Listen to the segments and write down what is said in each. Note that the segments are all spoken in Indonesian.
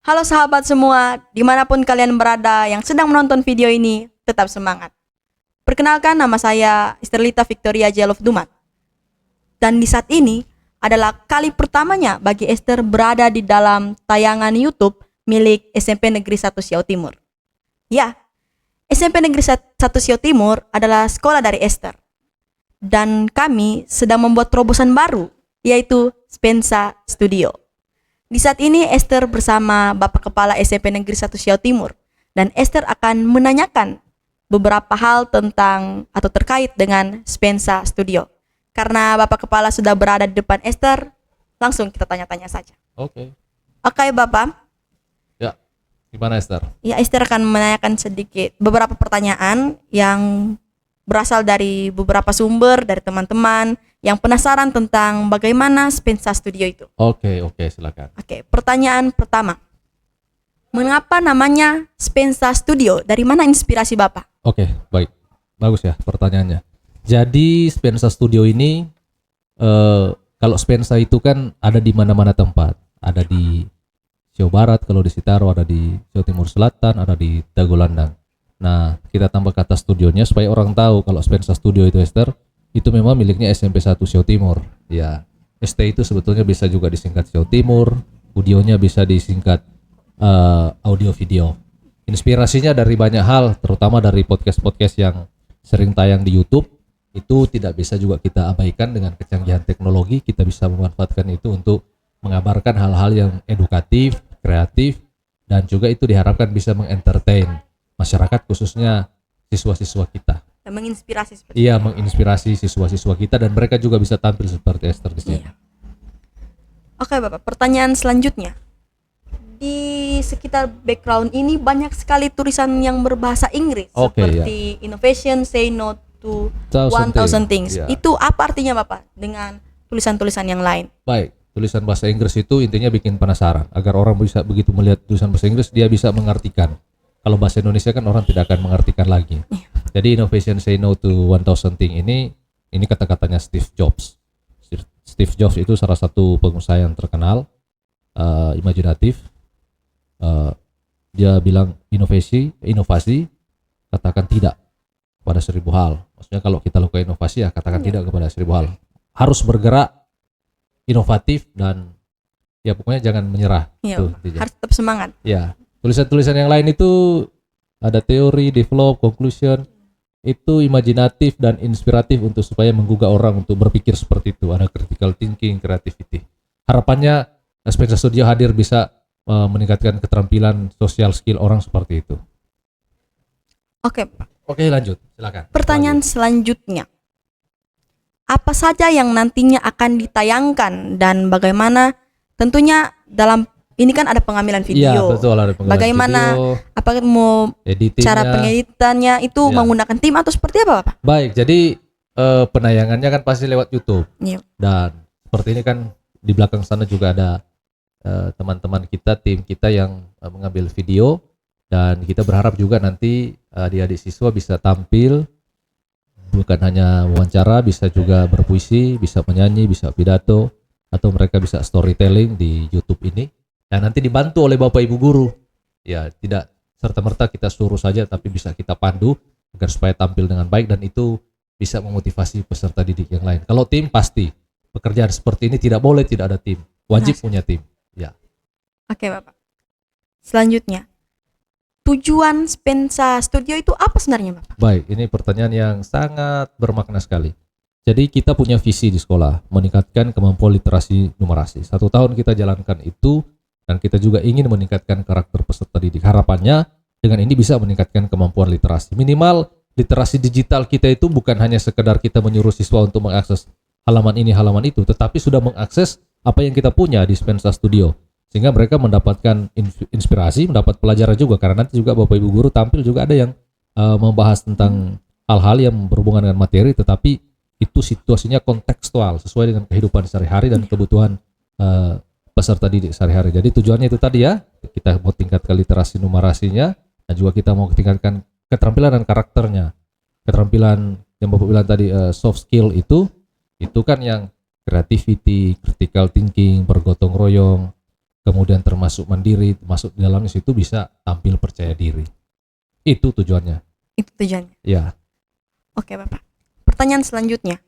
Halo sahabat semua, dimanapun kalian berada yang sedang menonton video ini, tetap semangat. Perkenalkan, nama saya Esterlita Victoria Jelov Dumat. Dan di saat ini adalah kali pertamanya bagi Esther berada di dalam tayangan YouTube milik SMP Negeri 1 Siau Timur. Ya, SMP Negeri 1 Siau Timur adalah sekolah dari Esther. Dan kami sedang membuat terobosan baru, yaitu Spensa Studio. Di saat ini Esther bersama Bapak Kepala SMP Negeri 1 Siau Timur, dan Esther akan menanyakan beberapa hal tentang atau terkait dengan Spensa Studio. Karena Bapak Kepala sudah berada di depan Esther, langsung kita tanya-tanya saja. Oke. Oke Bapak. Ya, gimana Esther? Ya, Esther akan menanyakan sedikit beberapa pertanyaan yang berasal dari beberapa sumber, dari teman-teman yang penasaran tentang bagaimana Spensa Studio itu. Oke, silakan. Oke, pertanyaan pertama. Mengapa namanya Spensa Studio? Dari mana inspirasi Bapak? Oke, baik. Bagus ya pertanyaannya. Jadi Spensa Studio ini kalau Spensa itu kan ada di mana-mana tempat. Ada di Siau Barat, kalau di Sitaro, ada di Siau Timur Selatan, ada di Tagulandang. Nah, kita tambah kata studionya supaya orang tahu kalau Spensa Studio itu Esther, itu memang miliknya SMP 1 Siau Timur. Ya, ST itu sebetulnya bisa juga disingkat Siau Timur, audionya bisa disingkat audio video. Inspirasinya dari banyak hal, terutama dari podcast-podcast yang sering tayang di YouTube. Itu tidak bisa juga kita abaikan dengan kecanggihan teknologi. Kita bisa memanfaatkan itu untuk mengabarkan hal-hal yang edukatif, kreatif, dan juga itu diharapkan bisa mengentertain masyarakat, khususnya siswa-siswa kita. Dan menginspirasi seperti Iya, menginspirasi siswa-siswa kita dan mereka juga bisa tampil seperti Esther di sini. Iya. Oke Bapak, pertanyaan selanjutnya. Di sekitar background ini banyak sekali tulisan yang berbahasa Inggris, Oke, seperti innovation say no to 1000 Thousand things. Iya. Itu apa artinya Bapak dengan tulisan-tulisan yang lain? Baik, tulisan bahasa Inggris itu intinya bikin penasaran agar orang bisa begitu melihat tulisan bahasa Inggris dia bisa mengartikan. Kalau bahasa Indonesia kan orang tidak akan mengartikan lagi. Jadi innovation say no to 1000 things ini kata-katanya Steve Jobs. Steve Jobs itu salah satu pengusaha yang terkenal, imajinatif. Dia bilang inovasi katakan tidak pada 1000 hal. Maksudnya kalau kita lakukan inovasi ya katakan tidak kepada 1000 hal. Harus bergerak, inovatif, dan ya pokoknya jangan menyerah. Iya, Tuh, harus tetap semangat. ya, tulisan-tulisan yang lain itu ada teori, develop, conclusion, itu imajinatif dan inspiratif untuk supaya menggugah orang untuk berpikir seperti itu. Ada critical thinking, creativity. Harapannya Spensa Studio hadir bisa meningkatkan keterampilan social skill orang seperti itu. Oke Pak. Oke, lanjut, silakan. Pertanyaan selanjutnya. Apa saja yang nantinya akan ditayangkan dan bagaimana, tentunya dalam ini kan ada pengambilan video. Iya, betul, ada pengambilan Bagaimana video, apa mau editingnya. cara pengeditannya itu Iya. menggunakan tim atau seperti apa Bapak? Baik, jadi penayangannya kan pasti lewat YouTube. Iya. Dan seperti ini kan di belakang sana juga ada teman-teman kita, tim kita yang mengambil video, dan kita berharap juga nanti adik-adik siswa bisa tampil, bukan hanya wawancara, bisa juga berpuisi, bisa menyanyi, bisa pidato, atau mereka bisa storytelling di YouTube ini. Dan nanti dibantu oleh Bapak Ibu guru. Ya, tidak serta-merta kita suruh saja, tapi bisa kita pandu agar supaya tampil dengan baik, dan itu bisa memotivasi peserta didik yang lain. Kalau tim pasti pekerjaan seperti ini tidak boleh tidak ada tim, wajib punya tim. Ya. Oke Bapak. Selanjutnya, tujuan Spensa Studio itu apa sebenarnya Bapak? Baik, ini pertanyaan yang sangat bermakna sekali. Jadi kita punya visi di sekolah, meningkatkan kemampuan literasi numerasi. 1 tahun kita jalankan itu, dan kita juga ingin meningkatkan karakter peserta didik. Harapannya dengan ini bisa meningkatkan kemampuan literasi. Minimal literasi digital kita itu bukan hanya sekedar kita menyuruh siswa untuk mengakses halaman ini, halaman itu, tetapi sudah mengakses apa yang kita punya di Spensa Studio. Sehingga mereka mendapatkan inspirasi, mendapat pelajaran juga. Karena nanti juga Bapak Ibu guru tampil juga ada yang membahas tentang hal-hal yang berhubungan dengan materi, tetapi itu situasinya kontekstual, sesuai dengan kehidupan sehari-hari dan kebutuhan peserta didik sehari-hari. Jadi tujuannya itu tadi ya, kita mau tingkatkan literasi numerasinya, dan juga kita mau tingkatkan keterampilan dan karakternya. Keterampilan yang Bapak bilang tadi soft skill itu kan yang creativity, critical thinking, bergotong royong, kemudian termasuk mandiri, masuk di dalamnya situ bisa tampil percaya diri. Itu tujuannya. Itu tujuannya. Ya. Oke Bapak. Pertanyaan selanjutnya.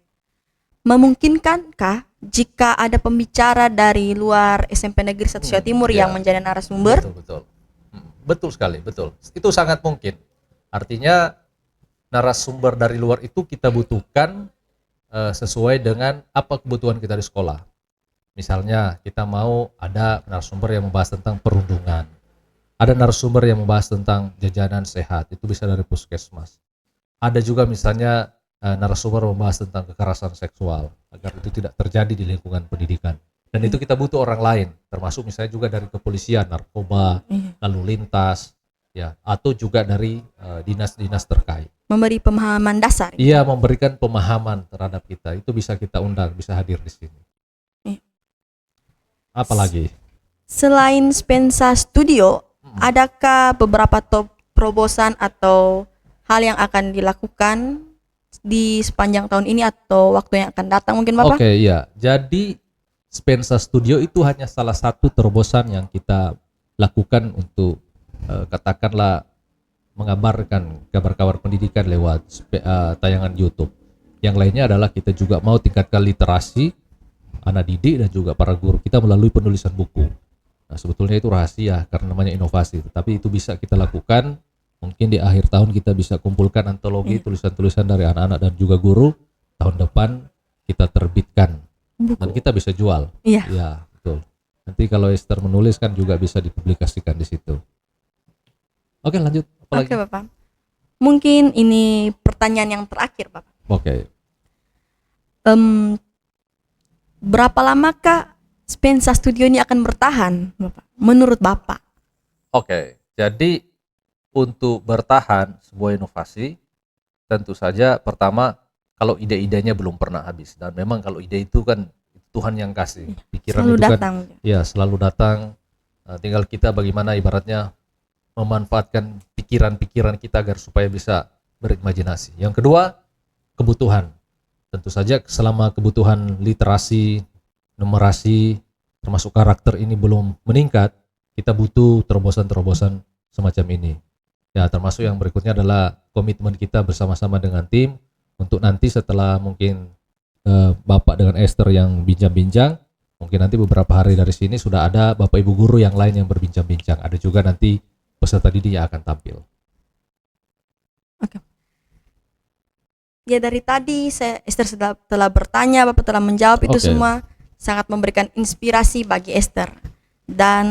Memungkinkankah jika ada pembicara dari luar SMP Negeri 1 Jawa Timur ya. yang menjadi narasumber? Betul. Betul sekali, betul. Itu sangat mungkin. Artinya narasumber dari luar itu kita butuhkan sesuai dengan apa kebutuhan kita di sekolah. Misalnya kita mau ada narasumber yang membahas tentang perundungan. Ada narasumber yang membahas tentang jajanan sehat, itu bisa dari puskesmas. Ada juga misalnya narasumber membahas tentang kekerasan seksual, agar itu tidak terjadi di lingkungan pendidikan. Dan itu kita butuh orang lain, termasuk misalnya juga dari kepolisian, narkoba, lalu lintas, ya, atau juga dari dinas-dinas terkait. Memberi pemahaman dasar. Iya, memberikan pemahaman terhadap kita. Itu bisa kita undang, bisa hadir di sini. Apalagi? Selain Spensa Studio, adakah beberapa terobosan atau hal yang akan dilakukan di sepanjang tahun ini atau waktu yang akan datang mungkin Bapak? Oke, iya. Jadi Spensa Studio itu hanya salah satu terobosan yang kita lakukan untuk katakanlah mengabarkan kabar-kabar pendidikan lewat tayangan YouTube. Yang lainnya adalah kita juga mau tingkatkan literasi anak didik dan juga para guru kita melalui penulisan buku. Nah, sebetulnya itu rahasia karena namanya inovasi, tetapi itu bisa kita lakukan. Mungkin di akhir tahun kita bisa kumpulkan antologi tulisan-tulisan dari anak-anak dan juga guru. Tahun depan kita terbitkan Buku. dan kita bisa jual. Iya. Ya, betul. Nanti kalau Esther menulis kan juga bisa dipublikasikan di situ. Oke, lanjut. Apalagi? Oke Bapak. Mungkin ini pertanyaan yang terakhir Bapak. Oke. Berapa lamakah Spensa Studio ini akan bertahan Bapak? Menurut Bapak? Oke, jadi untuk bertahan sebuah inovasi, tentu saja pertama kalau ide-idenya belum pernah habis, dan memang kalau ide itu kan Tuhan yang kasih, pikiran Selalu itu datang. kan ya selalu datang. Tinggal kita bagaimana ibaratnya memanfaatkan pikiran-pikiran kita agar supaya bisa berimajinasi. Yang kedua, kebutuhan. Tentu saja selama kebutuhan literasi, numerasi, termasuk karakter ini belum meningkat, kita butuh terobosan-terobosan semacam ini. Ya, termasuk yang berikutnya adalah komitmen kita bersama-sama dengan tim untuk nanti setelah mungkin Bapak dengan Esther yang bincang-bincang, mungkin nanti beberapa hari dari sini sudah ada Bapak Ibu guru yang lain yang berbincang-bincang. Ada juga nanti peserta didik yang akan tampil. Oke. Ya dari tadi Esther telah bertanya, Bapak telah menjawab itu semua sangat memberikan inspirasi bagi Esther. Dan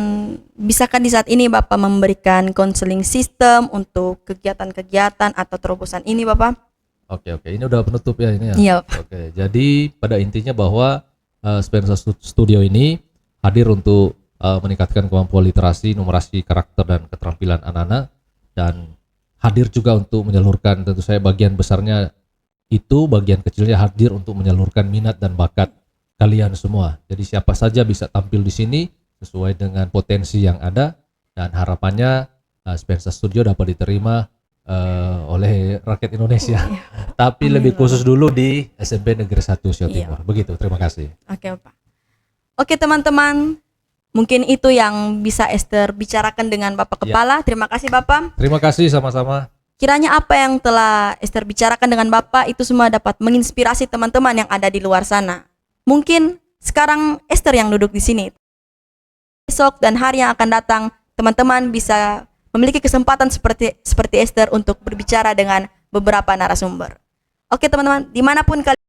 bisakah di saat ini Bapak memberikan konseling sistem untuk kegiatan-kegiatan atau terobosan ini Bapak? Oke, ini udah penutup ya ini ya. Iya. Oke, jadi pada intinya bahwa Spensa Studio ini hadir untuk meningkatkan kemampuan literasi, numerasi, karakter dan keterampilan anak-anak, dan hadir juga untuk menyalurkan, tentu saya bagian besarnya itu, bagian kecilnya hadir untuk menyalurkan minat dan bakat kalian semua. Jadi siapa saja bisa tampil di sini sesuai dengan potensi yang ada, dan harapannya Spensa Studio dapat diterima oleh rakyat Indonesia. Tapi lebih khusus dulu di SMP Negeri 1 Jawa Timur. Begitu, terima kasih. Oke Bapak. Oke teman-teman, mungkin itu yang bisa Esther bicarakan dengan Bapak Kepala. Terima kasih Bapak. Terima kasih sama-sama. Kiranya apa yang telah Esther bicarakan dengan Bapak itu semua dapat menginspirasi teman-teman yang ada di luar sana. Mungkin sekarang Esther yang duduk di sini. Besok dan hari yang akan datang, teman-teman bisa memiliki kesempatan seperti Esther untuk berbicara dengan beberapa narasumber. Oke teman-teman, dimanapun kalian